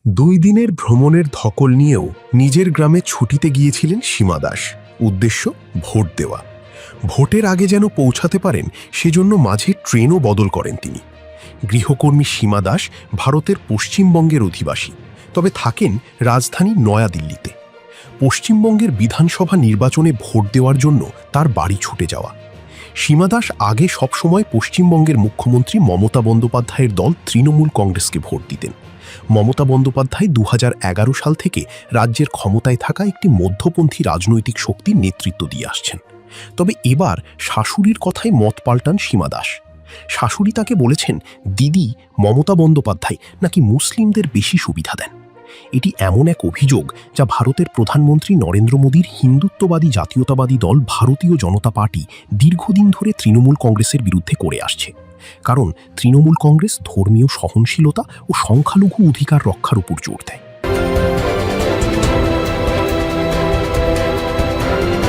2 দিনের ভ্রমণের ধকল নিয়েও নিজের গ্রামে ছুটিতে গিয়েছিলেন সীমা দাস। উদ্দেশ্য ভোট দেওয়া। ভোটের আগে যেন পৌঁছাতে পারেন সেজন্য মাঝে ট্রেনও বদল করেন তিনি। গৃহকর্মী সীমা দাস ভারতের পশ্চিমবঙ্গের অধিবাসী, তবে থাকেন রাজধানী নয়াদিল্লিতে। পশ্চিমবঙ্গের বিধানসভা নির্বাচনে ভোট দেওয়ার জন্য তার বাড়ি ছুটে যাওয়া। সীমা দাস আগে সবসময় পশ্চিমবঙ্গের মুখ্যমন্ত্রী মমতা বন্দ্যোপাধ্যায়ের দল তৃণমূল কংগ্রেসকে ভোট দিতেন। মমতা বন্দ্যোপাধ্যায় 2011 সাল থেকে রাজ্যের ক্ষমতায় থাকা একটি মধ্যপন্থী রাজনৈতিক শক্তির নেতৃত্ব দিয়ে আসছেন। তবে এবার শাশুড়ির কথায় মত পাল্টান সীমা দাস। শাশুড়ি তাকে বলেছেন, দিদি মমতা বন্দ্যোপাধ্যায় নাকি মুসলিমদের বেশি সুবিধা দেন। এটি এমন এক অভিযোগ যা ভারতের প্রধানমন্ত্রী নরেন্দ্র মোদীর হিন্দুত্ববাদী জাতীয়তাবাদী দল ভারতীয় জনতা পার্টি দীর্ঘদিন ধরে তৃণমূল কংগ্রেসের বিরুদ্ধে করে আসছে। কারণ তৃণমূল কংগ্রেস ধর্মীয় সহনশীলতা ও সংখ্যালঘু অধিকার রক্ষার উপর জোর দেয়।